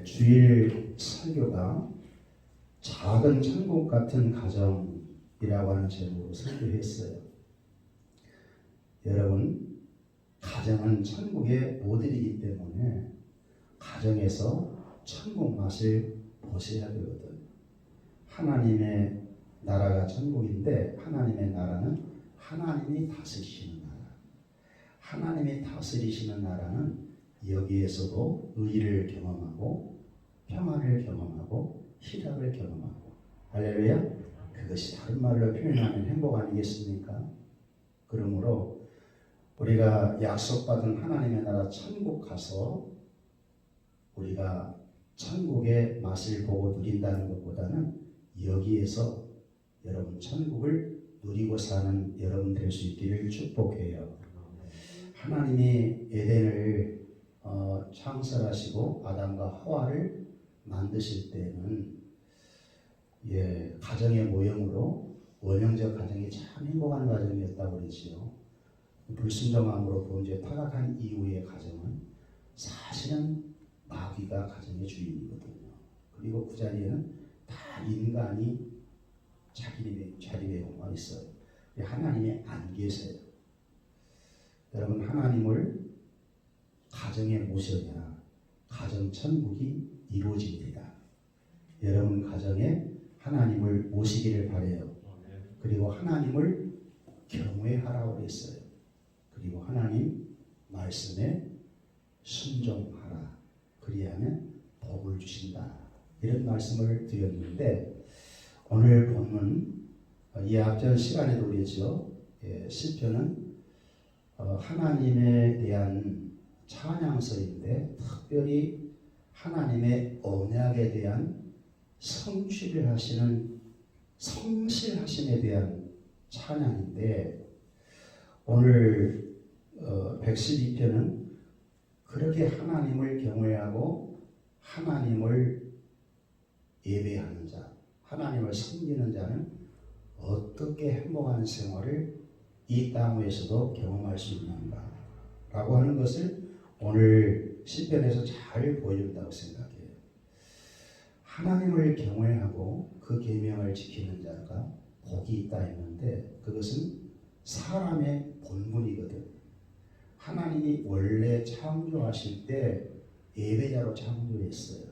주일 설교가 작은 천국 같은 가정이라고 하는 제목으로 설교했어요. 여러분, 가정은 천국의 모델이기 때문에 가정에서 천국 맛을 보셔야 되거든. 하나님의 나라가 천국인데 하나님의 나라는 하나님이 다스리시는 나라. 하나님이 다스리시는 나라는 여기에서도 의를 경험하고 평안을 경험하고 희락을 경험하고, 할렐루야. 그것이 다른 말로 표현하면 행복 아니겠습니까? 그러므로 우리가 약속받은 하나님의 나라 천국 가서 우리가 천국의 맛을 보고 누린다는 것보다는 여기에서 여러분 천국을 누리고 사는 여러분 될 수 있기를 축복해요. 하나님이 에덴을 창설하시고 아담과 하와를 만드실 때는 가정의 모형으로 원형적 가정이 참 행복한 가정이었다고 그러지요. 불순종함으로 범죄 타락한 이후의 가정은 사실은 마귀가 가정의 주인이거든요. 그리고 그 자리에는 다 인간이 자기 배우만 있어요. 하나님이 안 계세요. 여러분, 하나님을 가정에 모셔야 가정 천국이 이루어집니다. 여러분 가정에 하나님을 모시기를 바라요. 그리고 하나님을 경외하라고 했어요. 그리고 하나님 말씀에 순종하라. 그리하면 복을 주신다. 이런 말씀을 드렸는데, 오늘 본문 이 앞전 시간에도 그랬죠. 시편은 하나님에 대한 찬양서인데 특별히 하나님의 언약에 대한 성실하심에 대한 찬양인데, 오늘 112편은 그렇게 하나님을 경외하고 하나님을 예배하는 자, 하나님을 섬기는 자는 어떻게 행복한 생활을 이 땅 위에서도 경험할 수 있는가 라고 하는 것을 오늘 시편에서 잘 보여준다고 생각해요. 하나님을 경외하고 그 계명을 지키는 자가 복이 있다 했는데, 그것은 사람의 본분이거든. 하나님이 원래 창조하실 때 예배자로 창조했어요.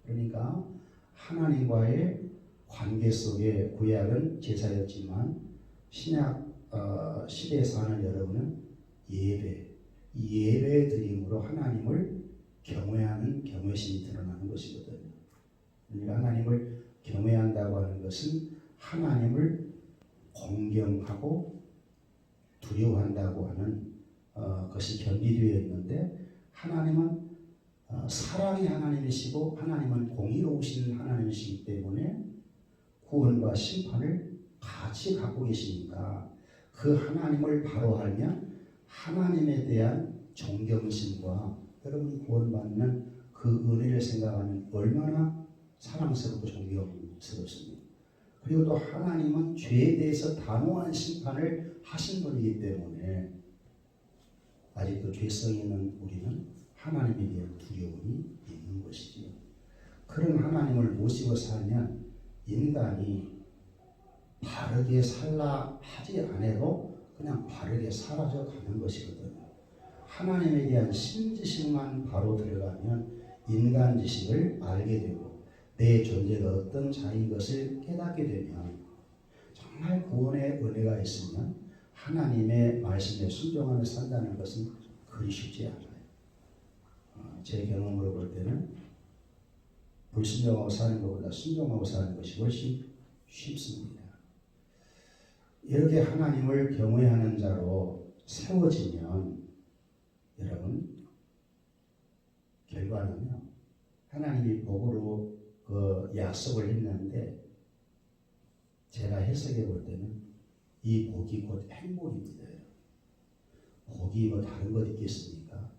그러니까 하나님과의 관계 속에 구약은 제사였지만 신약 시대에 사는 여러분은 예배 드림으로 하나님을 경외하는 경외심이 드러나는 것이거든요. 그러니까 하나님을 경외한다고 하는 것은 하나님을 공경하고 두려워한다고 하는 것이 견디되어 있는데, 하나님은 사랑의 하나님이시고 하나님은 공의로우신 하나님이시기 때문에 구원과 심판을 같이 갖고 계시니까 그 하나님을 바로 알면 하나님에 대한 존경심과 여러분이 구원받는 그 은혜를 생각하면 얼마나 사랑스럽고 존경스럽습니다. 그리고 또 하나님은 죄에 대해서 단호한 심판을 하신 분이기 때문에 아직도 죄성이 있는 우리는 하나님에 대한 두려움이 있는 것이지요. 그런 하나님을 모시고 살면 인간이 바르게 살라 하지 않아도 그냥 바르게 사라져 가는 것이거든요. 하나님에 대한 신지식만 바로 들어가면 인간 지식을 알게 되고 내 존재가 어떤 자인 것을 깨닫게 되면 정말 구원의 은혜가 있으면 하나님의 말씀에 순종하며 산다는 것은 그리 쉽지 않아요. 제 경험으로 볼 때는 불순종하고 사는 것보다 순종하고 사는 것이 훨씬 쉽습니다. 이렇게 하나님을 경외하는 자로 세워지면 여러분, 결과는요, 하나님이 복으로 그 약속을 했는데 제가 해석해 볼 때는 이 복이 곧 행복입니다. 복이 뭐 다른 것 있겠습니까?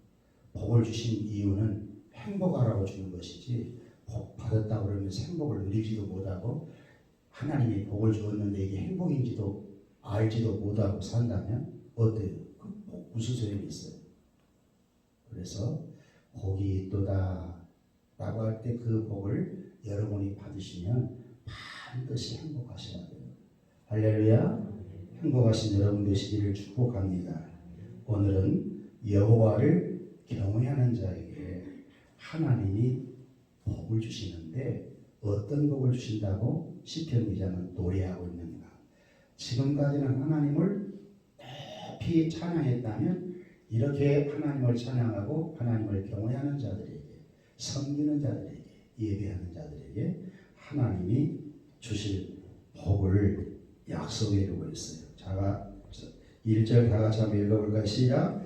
복을 주신 이유는 행복하라고 주는 것이지, 복 받았다고 그러면서 행복을 누리지도 못하고 하나님이 복을 주었는데 이게 행복인지도 알지도 못하고 산다면 어때요? 그 복 무슨 소용이 있어요? 그래서 복이 있도다 라고 할 때 그 복을 여러분이 받으시면 반드시 행복하셔야 돼요. 할렐루야. 행복하신 여러분 되시기를 축복합니다. 오늘은 여호와를 경외하는 자에게 하나님이 복을 주시는데 어떤 복을 주신다고 시편 기자는 노래하고 있는가? 지금까지는 하나님을 높이 찬양했다면 이렇게 하나님을 찬양하고 하나님을 경외하는 자들에게, 섬기는 자들에게, 예배하는 자들에게 하나님이 주실 복을 약속해 주고 있어요. 자, 1절 다 같이 한번 읽어볼까요? 시작.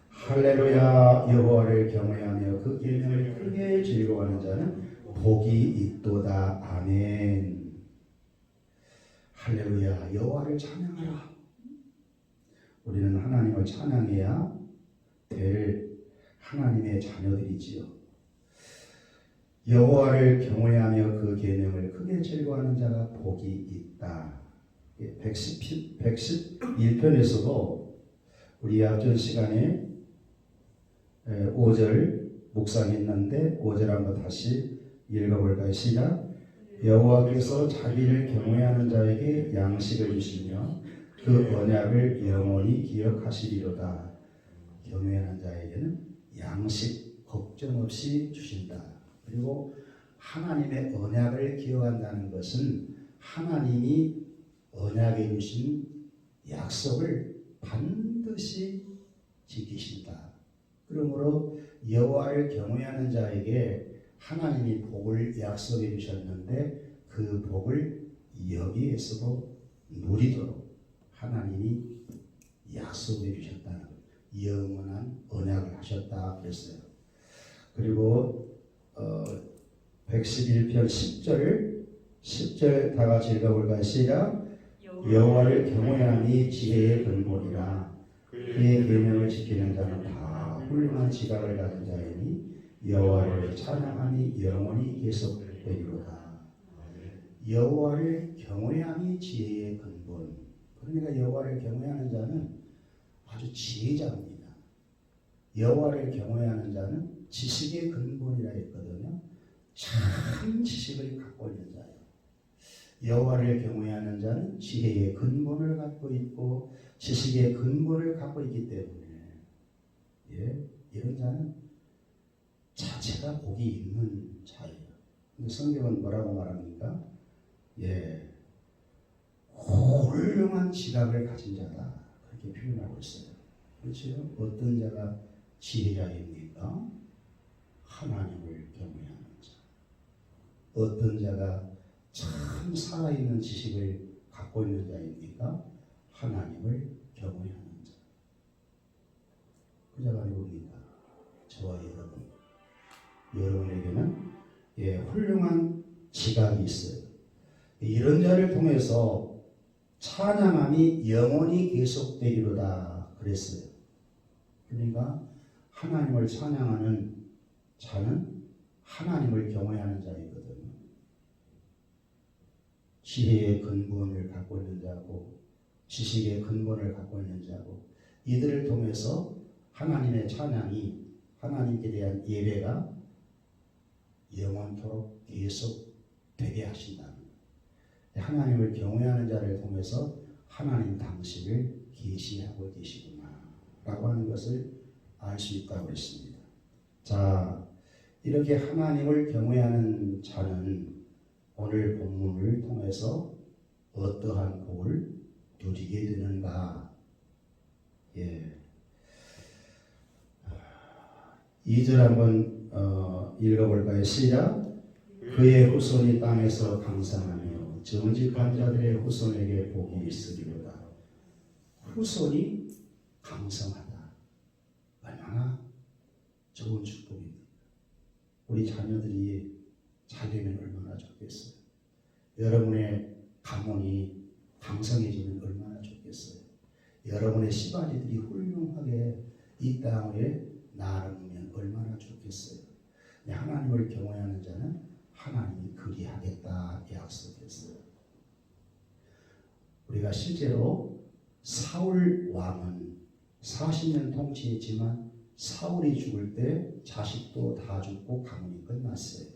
할렐루야. 여호와를 경외하며 그 계명을 크게 즐거워하는 자는 복이 있도다. 아멘. 할렐루야. 여호와를 찬양하라. 우리는 하나님을 찬양해야 될 하나님의 자녀들이지요. 여호와를 경외하며 그 계명을 크게 즐거워하는 자가 복이 있다. 111편에서도 우리 앞전 시간에 5절 묵상했는데 5절 한번 다시 읽어볼까요? 시작. 여호와께서 자기를 경외하는 자에게 양식을 주시며 그 언약을 영원히 기억하시리로다. 경외하는 자에게는 양식 걱정 없이 주신다. 그리고 하나님의 언약을 기억한다는 것은 하나님이 언약해 주신 약속을 반드시 지키신다. 그러므로 여호와를 경외하는 자에게 하나님이 복을 약속해 주셨는데 그 복을 여기에서도 누리도록 하나님이 약속해 주셨다는 거예요. 영원한 언약을 하셨다 그랬어요. 그리고 111편 10절 다 같이 읽어볼까요? 시작. 여호와를 경외함이 지혜의 근본이라 그의 계명을 지키는 자는 다 훌륭한 지각을 가진 자이니 여호와를 찬양함이 영원히 계속되리로다. 여호와를 경외함이 지혜의 근본. 그러니까 여호와를 경외하는 자는 아주 지혜자입니다. 여호와를 경외하는 자는 지식의 근본이라 했거든요. 참 지식을 갖고 있는 자예요. 여호와를 경외하는 자는 지혜의 근본을 갖고 있고 지식의 근본을 갖고 있기 때문에 이런 자는 자체가 복이 있는 자예요. 근데 성경은 뭐라고 말합니까? 훌륭한 지각을 가진 자다 그렇게 표현하고 있어요. 그렇죠? 어떤 자가 지혜자입니까? 하나님을 경외하는 자. 어떤 자가 참 살아있는 지식을 갖고 있는 자입니까? 하나님을 경외하는 자. 그 자가 누굽니까? 저와 여러분. 여러분에게는 훌륭한 지각이 있어요. 이런 자를 통해서 찬양함이 영원히 계속되리로다 그랬어요. 그러니까 하나님을 찬양하는 자는 하나님을 경외하는 자이거든요. 지혜의 근본을 갖고 있는 자고 지식의 근본을 갖고 있는 자고 이들을 통해서 하나님의 찬양이 하나님께 대한 예배가 영원토록 계속 되게 하신다는 거예요. 하나님을 경외하는 자를 통해서 하나님 당신을 계시하고 계시구나 라고 하는 것을 알 수 있다고 했습니다. 자, 이렇게 하나님을 경외하는 자는 오늘 본문을 통해서 어떠한 복을 누리게 되는가? 2절 한번 읽어볼까요? 시작. 그의 후손이 땅에서 강성하며 정직한 자들의 후손에게 복이 있으리로다. 후손이 강성하다. 얼마나 좋은 축복입니다. 우리 자녀들이 잘 되면 얼마나 좋겠어요. 여러분의 가문이 강성해지면 얼마나 좋겠어요. 여러분의 씨바지들이 훌륭하게 이 땅에 나아가면 얼마나 좋겠어요. 하나님을 경외하는 자는 하나님이 그리하겠다 약속했어요. 우리가 실제로 사울 왕은 40년 통치했지만 사울이 죽을 때 자식도 다 죽고 가문이 끝났어요.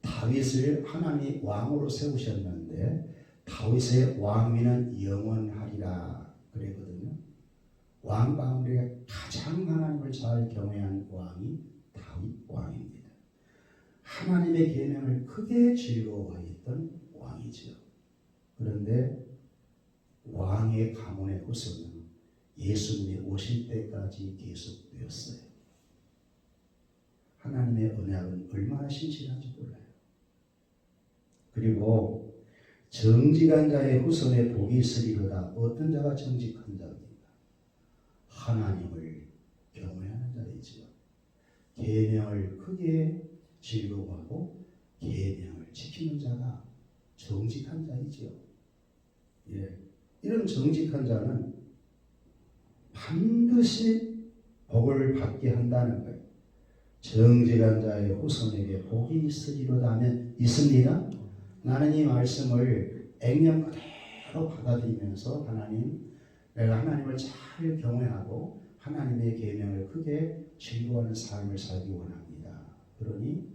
다윗을 하나님이 왕으로 세우셨는데 다윗의 왕위는 영원하리라 그랬거든요. 왕 가운데 가장 하나님을 잘 경외한 왕이 다윗 왕입니다. 하나님의 계명을 크게 즐거워했던 왕이죠. 그런데 왕의 가문의 후손은 예수님이 오실 때까지 계속되었어요. 하나님의 언약은 얼마나 신실한지 몰라요. 그리고 정직한 자의 후손에 복이 있으리로다. 어떤 자가 정직한 자입니까? 하나님을 경외하는 자이지요. 계명을 크게 즐거워하고 계명을 지키는 자가 정직한 자이지요. 이런 정직한 자는 반드시 복을 받게 한다는 거예요. 정직한 자의 후손에게 복이 있으리로다 하면 있습니다. 나는 이 말씀을 액면 그대로 받아들이면서 내가 하나님을 잘 경외하고 하나님의 계명을 크게 즐거워하는 삶을 살기 원합니다. 그러니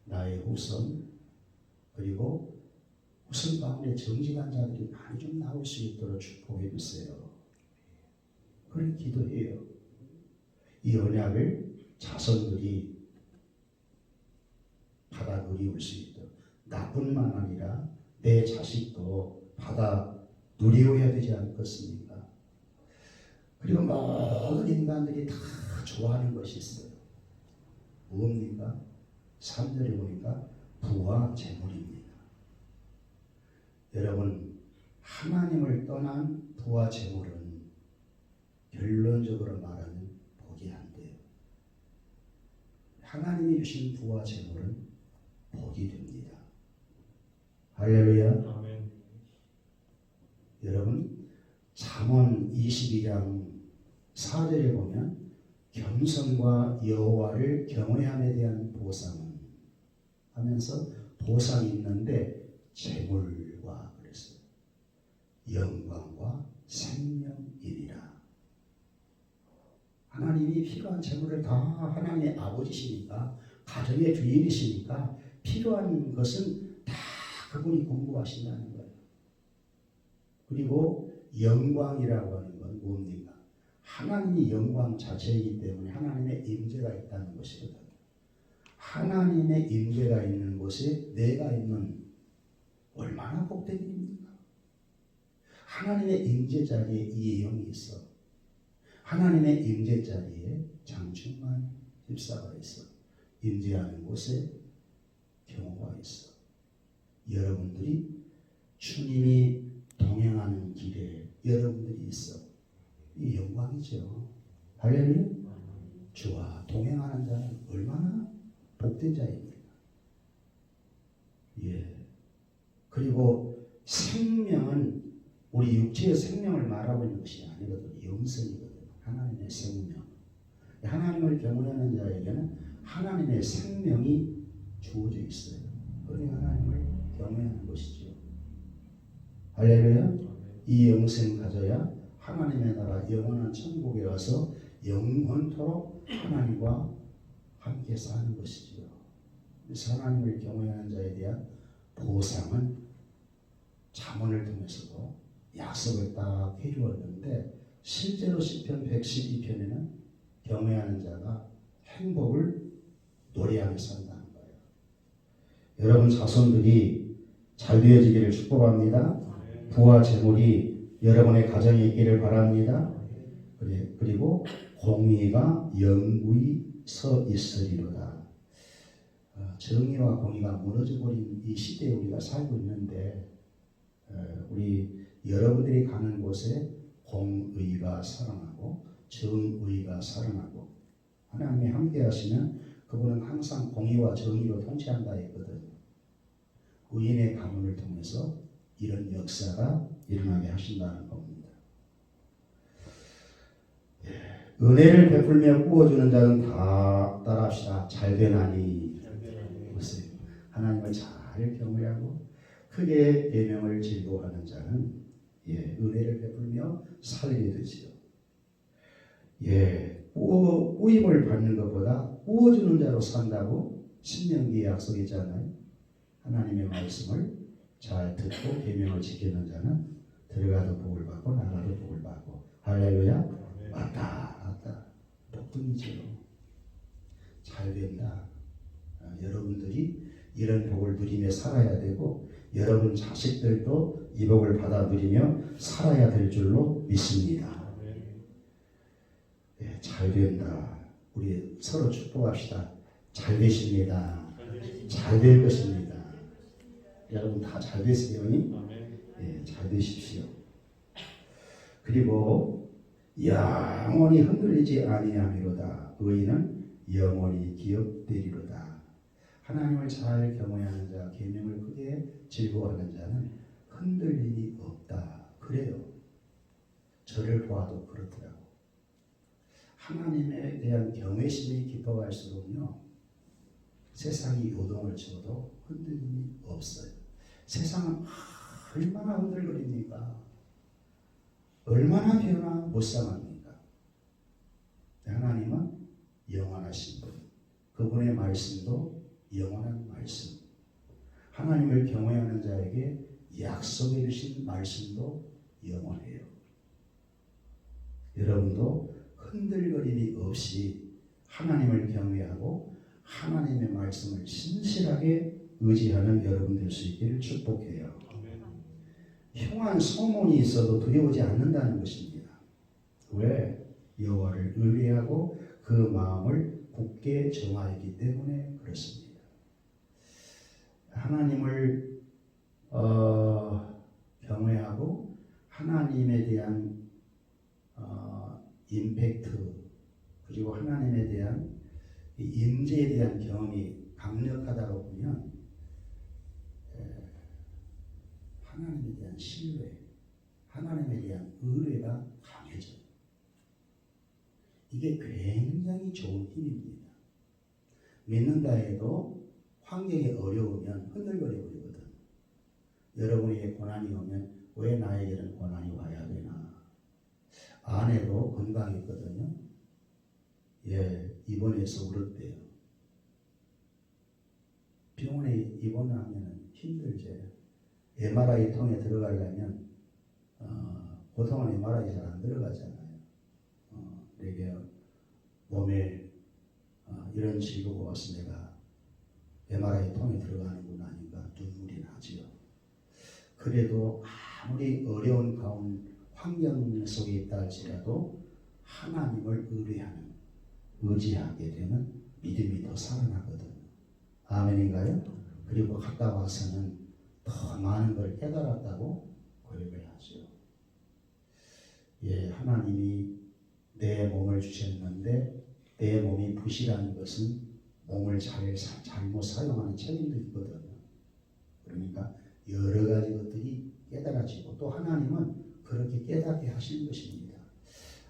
나의 후손 그리고 후손 가운데 정직한 자들이 많이 좀 나올 수 있도록 축복해 주세요. 그렇게 기도해요. 이 언약을 자손들이 받아 누릴 수 있도록 나뿐만 아니라 내 자식도 받아 누려야 되지 않겠습니까? 그리고 모든 인간들이 다 좋아하는 것이 있어요. 무엇입니까? 3절에 보니까 부와 재물입니다. 여러분, 하나님을 떠난 부와 재물은 결론적으로 말하면 복이 안 돼요. 하나님이 주신 부와 재물은 복이 됩니다. 할렐루야. 아멘. 여러분, 잠언 22장 4절에 보면 겸손과 여호와를 경외함에 대한 보상은 하면서 보상이 있는데 재물과 그랬어요. 영광과 생명이니라. 하나님이 필요한 재물을 다 하나님의 아버지시니까 가정의 주인이시니까 필요한 것은 다 그분이 공부하신다는 거예요. 그리고 영광이라고 하는 건 뭡니까? 하나님이 영광 자체이기 때문에 하나님의 임재가 있다는 것이거든요. 하나님의 임재가 있는 곳에 내가 있는 얼마나 복된 일입니까? 하나님의 임재 자리에 이해영이 있어. 하나님의 임재 자리에 장충만 집사가 있어. 임재하는 곳에 경호가 있어. 여러분들이 주님이 동행하는 길에 여러분들이 있어. 이 영광이죠. 할렐루야. 주와 동행하는 자는 얼마나 복된 자입니까? 그리고 생명은 우리 육체의 생명을 말하고 있는 것이 아니거든요. 영성이거든요. 하나님의 생명. 하나님을 경외하는 자에게는 하나님의 생명이 주어져 있어요. 그러니 하나님을 경외하는 것이죠. 할렐루야. 이 영생 가져야 하나님의 나라 영원한 천국에 와서 영원토록 하나님과 함께 사는 것이지요. 그래서 하나님을 경외하는 자에 대한 보상은 잠언을 통해서도 약속을 딱 해주었는데 실제로 시편 112편에는 경외하는 자가 행복을 노래하며 산다는 거예요. 여러분 자손들이 잘 되어지기를 축복합니다. 부와 재물이 여러분의 가정에 있기를 바랍니다. 그리고 공의가 영구히 서 있으리로다. 정의와 공의가 무너져버린 이 시대에 우리가 살고 있는데 우리 여러분들이 가는 곳에 공의가 살아나고 정의가 살아나고 하나님이 함께 하시면 그분은 항상 공의와 정의로 통치한다 했거든요. 의인의 가문을 통해서 이런 역사가 일어나게 하신다는 겁니다. 은혜를 베풀며 구워주는 자는 다 따라합시다. 잘되나니. 하나님을 잘 경외하고 크게 계명을 즐거워하는 자는 은혜를 베풀며 살게 되지요. 꾸임을 받는 것보다 꾸어주는 자로 산다고 신명기의 약속이잖아요. 하나님의 말씀을 잘 듣고 계명을 지키는 자는 들어가도 복을 받고 나가도 복을 받고. 할렐루야. 왔다 복등이죠. 잘 된다. 여러분들이 이런 복을 누리며 살아야 되고 여러분 자식들도 이 복을 받아 누리며 살아야 될 줄로 믿습니다. 잘 된다. 우리 서로 축복합시다. 잘 되십니다. 잘 될 것입니다. 여러분 다 잘 되세요. 잘 되십시오. 그리고 영원히 흔들리지 아니하미로다. 의인은 영원히 기업되리로다. 하나님을 잘 경외하는 자, 계명을 크게 즐거워하는 자는 흔들림이 없다. 그래요. 저를 보아도 그렇더라고. 하나님에 대한 경외심이 깊어갈수록요, 세상이 요동을 쳐도 흔들림이 없어요. 세상은 얼마나 흔들거립니까? 얼마나 변화 못 상합니까? 하나님은 영원하신 분, 그분의 말씀도 영원한 말씀, 하나님을 경외하는 자에게 약속해 주신 말씀도 영원해요. 여러분도 흔들거림이 없이 하나님을 경외하고 하나님의 말씀을 신실하게 의지하는 여러분 될 수 있기를 축복해요. 흉한 소문이 있어도 두려우지 않는다는 것입니다. 왜? 여호와를 의뢰하고 그 마음을 굳게 정하였기 때문에 그렇습니다. 하나님을 경외하고 하나님에 대한 임팩트, 그리고 하나님에 대한 임재에 대한 경험이 강력하다고 보면 하나님에 대한 신뢰, 하나님에 대한 의뢰가 강해져요. 이게 굉장히 좋은 힘입니다. 믿는다 해도 환경이 어려우면 흔들거려 버리거든. 여러분에게 고난이 오면 왜 나에게는 고난이 와야 되나? 아내도 건강했거든요. 입원해서 울었대요. 병원에 입원하면 힘들지. MRI 통에 들어가려면 보통은 MRI 잘 안 들어가잖아요. 내게 몸에 이런 질고가 와서 내가 MRI 통에 들어가는구나 하니까 눈물이 나지요. 그래도 아무리 어려운 환경 속에 있다 할지라도 하나님을 의지하게 되는 믿음이 더 살아나거든. 아멘인가요? 그리고 갔다 와서는 더 많은 걸 깨달았다고 고백을 하죠. 하나님이 내 몸을 주셨는데 내 몸이 부실한 것은 몸을 잘못 사용하는 책임도 있거든요. 그러니까 여러 가지 것들이 깨달아지고 또 하나님은 그렇게 깨닫게 하시는 것입니다.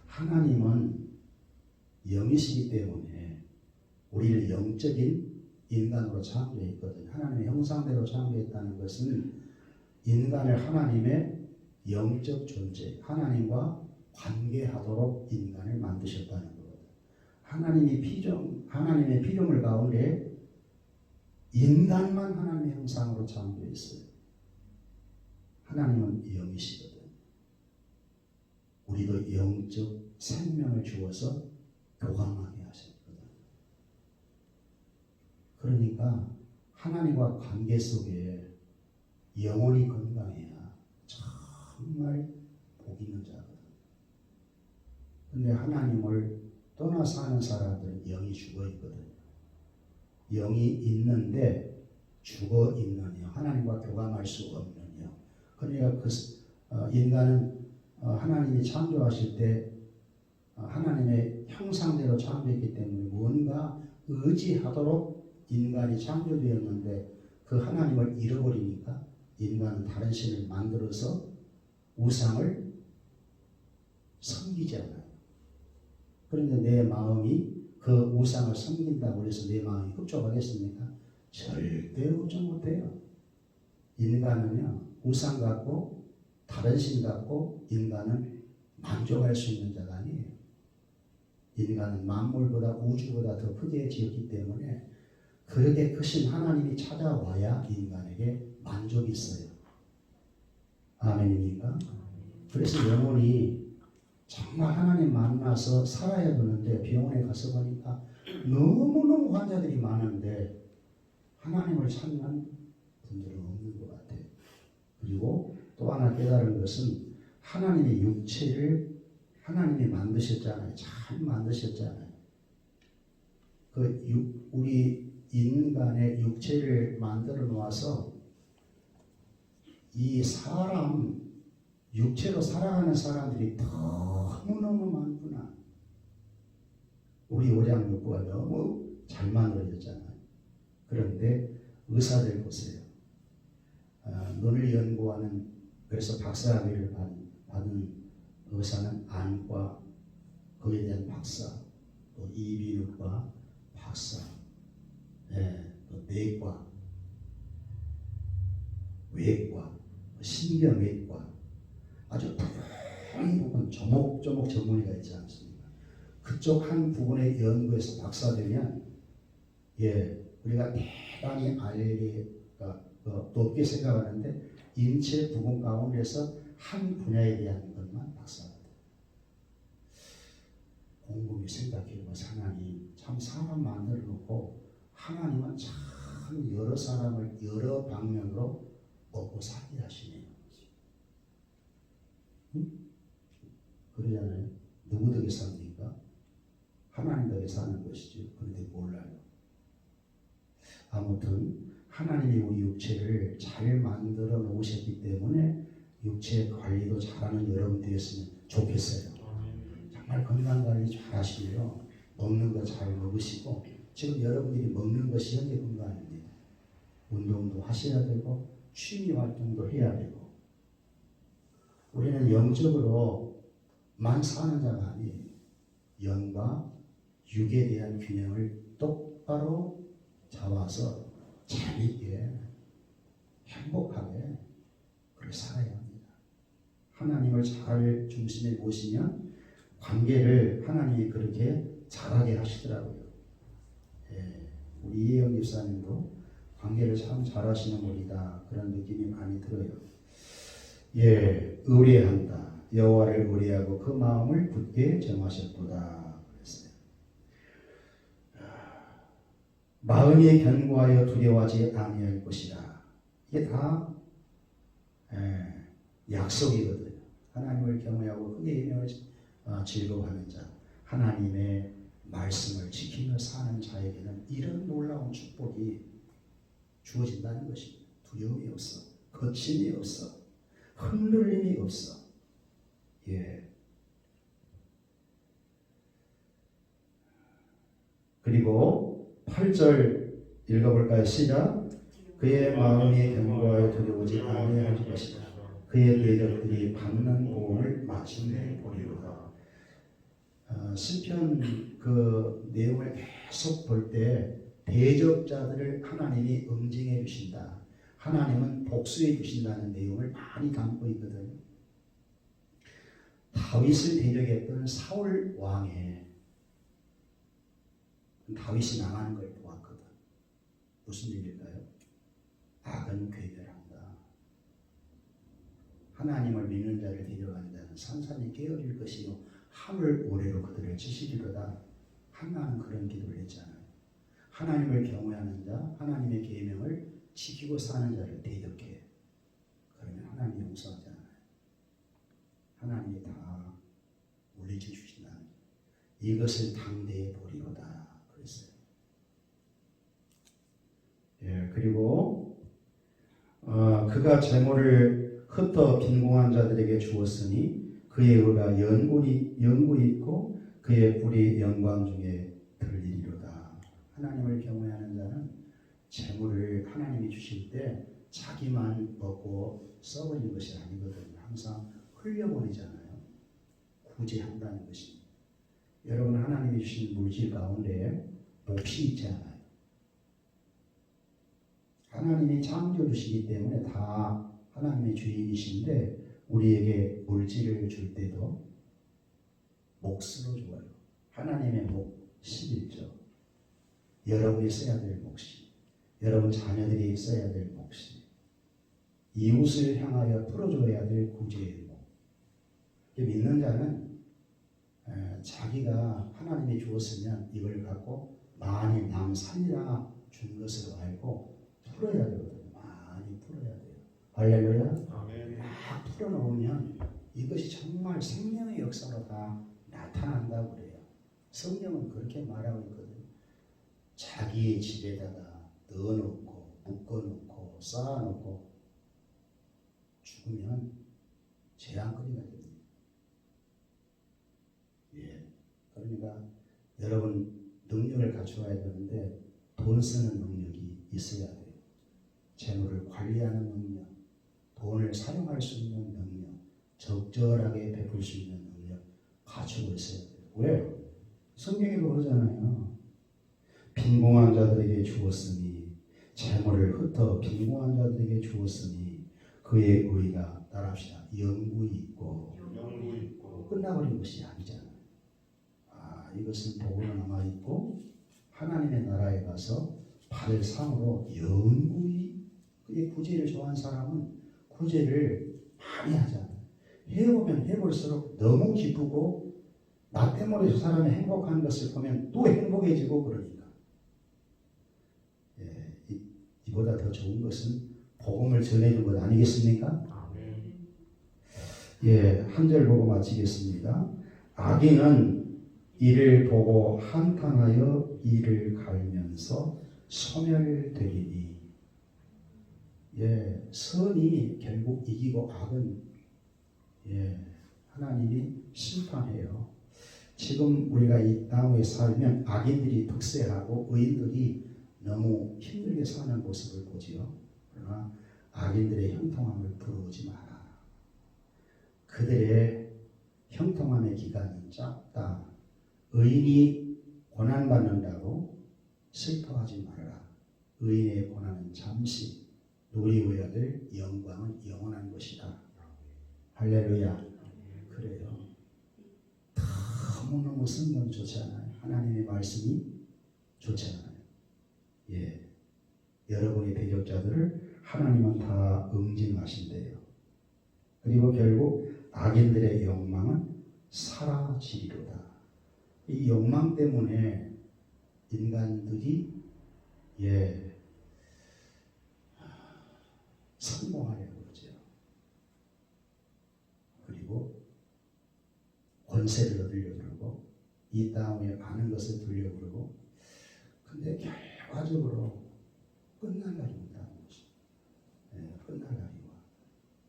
하나님은 영이시기 때문에 우리를 영적인 인간으로 창조했거든요. 하나님의 형상대로 창조했다는 것은 인간을 하나님의 영적 존재, 하나님과 관계하도록 인간을 만드셨다는 거거든요. 하나님의 피조물 가운데 인간만 하나님의 형상으로 창조했어요. 하나님은 영이시거든요. 우리도 영적 생명을 주어서 교감하게 하셨거든요. 그러니까 하나님과 관계 속에 영혼이 건강해야 정말 복 있는 자거든요. 근데 하나님을 떠나 사는 사람들은 영이 죽어 있거든요. 영이 있는데 죽어 있는 영, 하나님과 교감할 수 없는 영. 그러니까 인간은 하나님이 창조하실 때 하나님의 형상대로 창조했기 때문에 뭔가 의지하도록 인간이 창조되었는데 그 하나님을 잃어버리니까 인간은 다른 신을 만들어서 우상을 섬기잖아요. 그런데 내 마음이 그 우상을 섬긴다고 해서 내 마음이 흡족하겠습니까? 절대 흡족 못해요. 인간은요, 우상 갖고 다른 신 갖고 인간은 만족할 수 있는 자가 아니에요. 인간은 만물보다 우주보다 더 크게 지었기 때문에 그렇게 크신 하나님이 찾아와야 인간에게 만족이 있어요. 아멘입니까? 그래서 영혼이 정말 하나님 만나서 살아야 되는데 병원에 가서 보니까 너무너무 환자들이 많은데 하나님을 찾는 분들은 없는 것 같아요. 그리고 또 하나 깨달은 것은 하나님의 육체를 하나님이 만드셨잖아요. 잘 만드셨잖아요. 우리 인간의 육체를 만들어 놓아서 이 사람, 육체로 살아가는 사람들이 너무너무 많구나. 우리 오장육부가 너무 잘 만들어졌잖아요. 그런데 의사들 보세요. 눈을 연구하는, 그래서 박사학위를 받은 의사는 안과, 거기에 대한 박사, 또 이비인후과 박사, 또 내과, 외과, 신경외과, 아주 큰 부분, 조목조목 전문의가 있지 않습니까? 그쪽 한 부분의 연구에서 박사되면, 우리가 대단히 높게 생각하는데, 인체 부분 가운데서 한 분야에 대한 것만 박사가 돼요. 곰곰이 생각해보면 하나님 참 사람 만들어 놓고 하나님은 참 여러 사람을 여러 방면으로 먹고 살게 하시네요. 그러잖아요. 누구 덕에 삽니까? 하나님 덕에 사는 것이죠. 그런데 몰라요. 아무튼 하나님이 우리 육체를 잘 만들어 놓으셨기 때문에 육체 관리도 잘하는 여러분들이었으면 좋겠어요. 정말 건강관리 잘 하시고요. 먹는 거 잘 먹으시고, 지금 여러분들이 먹는 것이 현재 건강입니다. 운동도 하셔야 되고 취미 활동도 해야 되고. 우리는 영적으로만 사는 자가 아니에요. 영과 육에 대한 균형을 똑바로 잡아서 재밌게 행복하게 그렇게 살아야 합니다. 하나님을 잘 중심에 모시면 관계를 하나님이 그렇게 잘하게 하시더라고요. 우리 이혜영 집사님도 관계를 참 잘하시는 분이다, 그런 느낌이 많이 들어요. 의뢰한다. 여호와를 의뢰하고 그 마음을 굳게 정하셨도다 그랬어요. 마음이 견고하여 두려워하지 아니할 것이다. 이게 다 약속이거든요. 하나님을 경외하고 그의 이름을 즐거워하는 자, 하나님의 말씀을 지키며 사는 자에게는 이런 놀라운 축복이 주어진다는 것입니다. 두려움이 없어, 거침이 없어, 흔들림이 없어. 그리고 8절 읽어볼까요? 시작. 그의 마음이 견고하여 두려우지 아니할 것이다. 그의 대적들이 받는 보응을 마침내 보리로다. 시편 그 내용을 계속 볼 때 대적자들을 하나님이 응징해 주신다, 하나님은 복수해 주신다는 내용을 많이 담고 있거든요. 다윗을 대적했던 사울 왕에 다윗이 나가는 걸 보았거든. 무슨 일일까요? 악은 괴멸한다. 하나님을 믿는 자를 데려가는 자는 산산이 깨어질 것이요 하늘 오래로 그들을 치시리로다. 한나는 그런 기도를 했잖아요. 하나님을 경외하는 자, 하나님의 계명을 지키고 사는 자를 대적해. 그러면 하나님이 용서하지 않아요. 하나님이 다 물리쳐 주신다는 거예요. 이것을 당대에 보리로다 그랬어요. 그리고 그가 재물을 흩어 빈궁한 자들에게 주었으니 그의 의가 영구히 있고 그의 뿔이 영광 중에 들리리로다. 하나님을 경외하는 자는 재물을 하나님이 주실 때 자기만 먹고 써버리는 것이 아니거든요. 항상 흘려보내잖아요. 구제한다는 것입니다. 여러분, 하나님이 주신 물질 가운데 몫이 있지 않아요. 하나님이 창조주시기 때문에 다 하나님의 주인이신데 우리에게 물질을 줄 때도 몫으로 줘요. 하나님의 목 11조. 여러분이 써야 될 몫이, 여러분 자녀들이 써야 될 몫이, 이웃을 향하여 풀어줘야 될 구제의 목. 믿는 자는 자기가 하나님이 주었으면 이걸 갖고 많이 남 살리라 준 것으로 알고 풀어야 되거든요. 많이 풀어야 돼요. 할렐루야. 아멘. 막 풀어놓으면 이것이 정말 생명의 역사로 다 나타난다고 그래요. 성경은 그렇게 말하고 있거든요. 자기의 집에다가 넣어놓고 묶어놓고 쌓아놓고 죽으면 재앙거리가 됩니다. 예. 그러니까 여러분 능력을 갖춰야 되는데 돈 쓰는 능력이 있어야 돼요. 재물을 관리하는 능력, 돈을 사용할 수 있는 능력, 적절하게 베풀 수 있는 능력 갖추고 있어야 돼요. 왜? 성경에도 그러잖아요. 빈궁한 자들에게 주었으니 재물을 흩어 빈궁한 자들에게 주었으니 그의 의가 따라합시다. 영구히 있고 끝나버린 것이 아니잖아요. 이것은 복으로 남아있고 하나님의 나라에 가서 받을 상으로 영구히. 그의 구제를 좋아하는 사람은 구제를 많이 하잖아요. 해보면 해볼수록 너무 기쁘고 나 때문에 저 사람이 행복한 것을 보면 또 행복해지고 그러니까. 예, 이보다 더 좋은 것은 복음을 전해준 것 아니겠습니까? 예, 한 절 보고 마치겠습니다. 악인은 이를 보고 한탄하여 이를 갈면서 소멸되리니. 예, 선이 결국 이기고 악은 하나님이 심판해요. 지금 우리가 이 땅에 살면 악인들이 득세하고 의인들이 너무 힘들게 사는 모습을 보지요. 그러나 악인들의 형통함을 부르지 마라. 그들의 형통함의 기간은 짧다. 의인이 고난받는다고 슬퍼하지 말아라. 의인의 고난은 잠시, 누리고야 될 영광은 영원한 것이다. 할렐루야. 그래요. 너무너무 성경 좋잖아요. 하나님의 말씀이 좋잖아요. 예, 여러분의 대적자들을 하나님은 다 응징하신대요. 그리고 결국 악인들의 욕망은 사라지리로다. 이 욕망 때문에 인간들이 성공하려고 그러죠. 그리고 권세를 얻으려고 그러고 이 땅에 많은 것을 두려고 그러고, 근데 결과적으로 끝날 날이 온다는 거죠. 끝날 날이 와.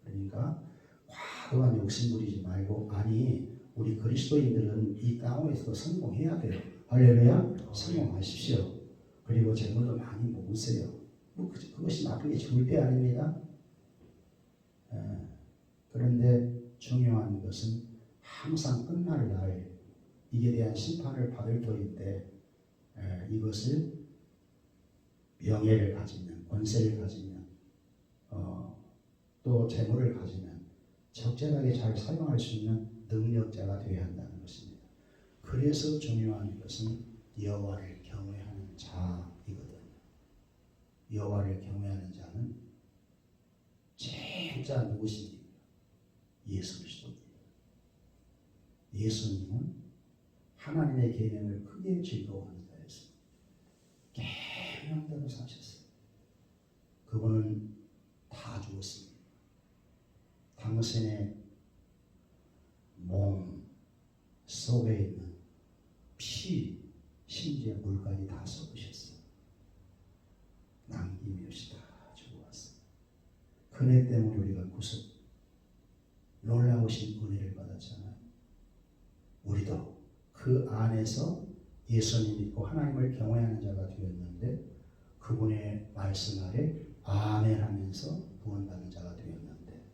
그러니까 과도한 욕심 부리지 말고, 아니 우리 그리스도인들은 이 땅에서 성공해야 돼요. 할렐루야. 성공하십시오. 그리고 재물도 많이 모으세요. 그것이 나쁜 게 절대 아닙니다. 그런데 중요한 것은 항상 끝날 날 이에 대한 심판을 받을 터인데, 이것을 명예를 가지면, 권세를 가지면, 또 재물을 가지면 적절하게 잘 사용할 수 있는 능력자가 되어야 한다는 것입니다. 그래서 중요한 것은 여호와를 경외하는 자이거든요. 여호와를 경외하는 자는 진짜 누구십니까? 예수 그리스도입니다. 예수님은 하나님의 계명을 크게 즐거워하는 자였습니다. 계명대로 사셨어요. 그분은 다 주었습니다. 당신의 몸 속에 있는 피, 심지어 물까지 다 쏟으셨어요. 남김없이 다 주고 왔어요. 그네 때문에 우리가 구속, 놀라우신 은혜를 받았잖아요. 우리도 그 안에서 예수님 믿고 하나님을 경외하는 자가 되었는데, 그분의 말씀 아래 아멘 하면서 구원받는 자가 되었는데,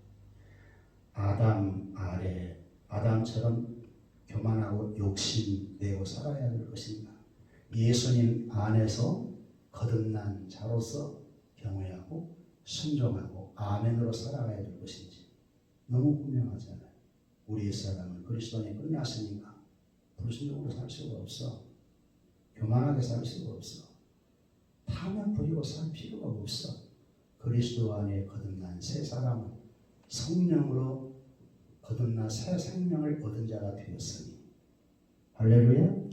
아담 아래 아담처럼 교만하고 욕심내고 살아야 될 것인가? 예수님 안에서 거듭난 자로서 경외하고 순종하고 아멘으로 살아가야 될 것인지 너무 분명하잖아요. 우리의 사랑은 그리스도 안에 끝났으니까 불순종으로 살 수가 없어. 교만하게 살 수가 없어. 탐욕 부리고 살 필요가 없어. 그리스도 안에 거듭난 새 사람은 성령으로 거듭나 새 생명을 얻은 자가 되었으니 할렐루야.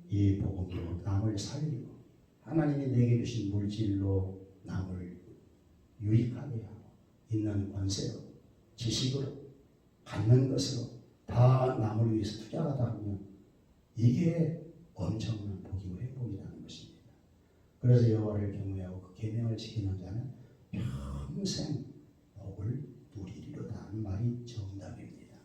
이 복음으로 남을 살리고 하나님이 내게 주신 물질로 남을 유익하게 하고 있는 권세로 지식으로 갖는 것으로 다 남을 위해서 투자하다 하면 이게 엄청난 복이고 행복이라는 것입니다. 그래서 여호와를 경외하고 그 계명을 지키는 자는 평생 복을 누리리로다 하는 말이 정답입니다.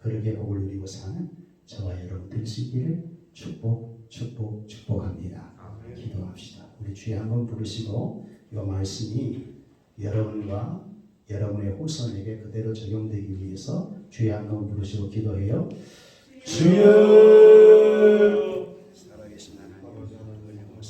그렇게 복을 누리고 사는 저와 여러분 될 수 있기를 축복합니다. 기도합시다. 우리 주에 한번 부르시고 이 말씀이 여러분과 여러분의 후손에게 그대로 적용되기 위해서 주에 한번 부르시고 기도해요. 주여 살아계신 하나님 은혜와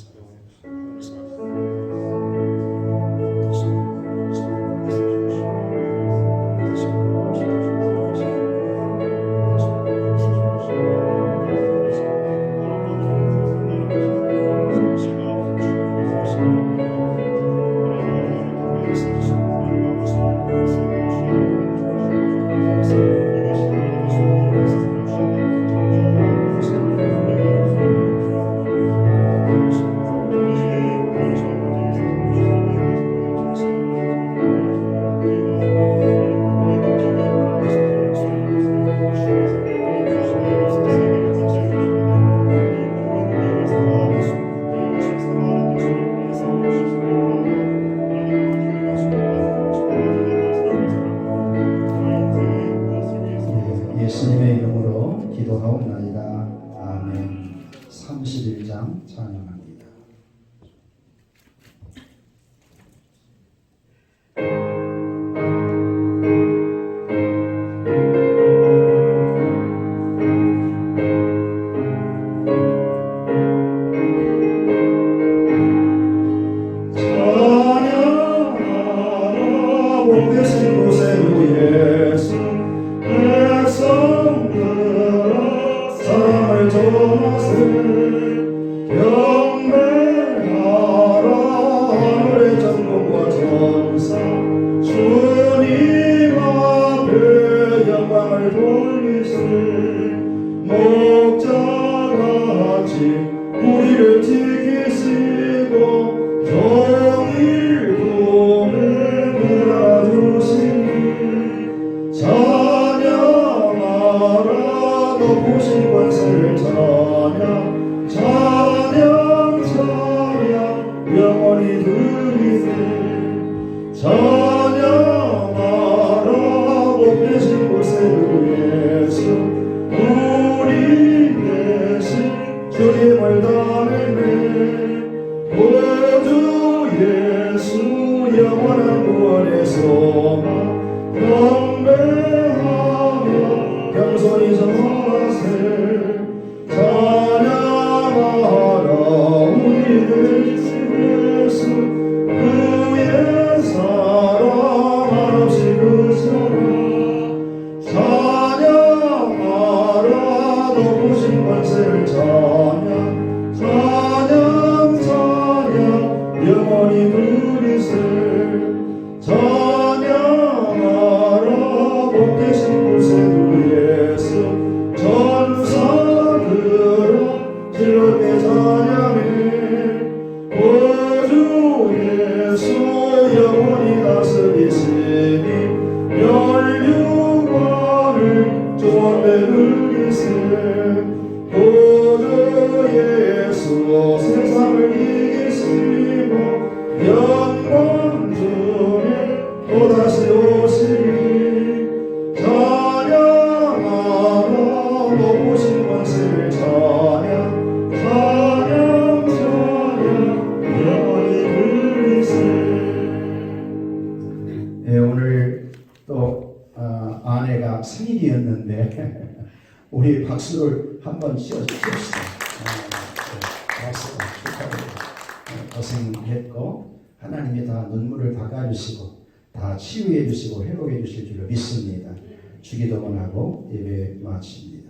예수님의 이름으로 기도하옵나이다. 아멘. 31장 찬양합니다. 찬양하라 복되신 곳에 예수 사랑을 전하세 경배하라 하늘의 전국과 전사 주님 앞에 영광을 돌리세 목자같이 우리를 지키시고 정의로움을 몰아주시니 찬양하라 높으신 권세를 찬양 영원히 드리세 찬양하라 복되신 곳에 예수 우리 대신 주님을 담을매 구주 예수 영원한 구원의 소망 경배하며 겸손히 전하세 찬양하라 우리들 주 예수 그의 사랑 한없이 그 사랑 찬양하라 높으신 권세를 찬양 영원히 누리세 찬양하라 복되신 곳에 예수 전사들아 즐겁게 찬양해 구주 예수 영원히 다스리시니 멸류관을 조언에 누리세 구주 예수 세상을 이기시고 영광 중에 또다시 오시니 찬양하라 높으신 권세를 찬양 영원히 누리세. 네, 오늘 또 아내가 생일이었는데 우리 박수를 한번 치워줍시다. 박수 축하드립니다. 고생했고 하나님이 다 눈물을 닦아주시고 다 치유해 주시고 회복해 주실 줄로 믿습니다. 주기도문하고 예배 마칩니다.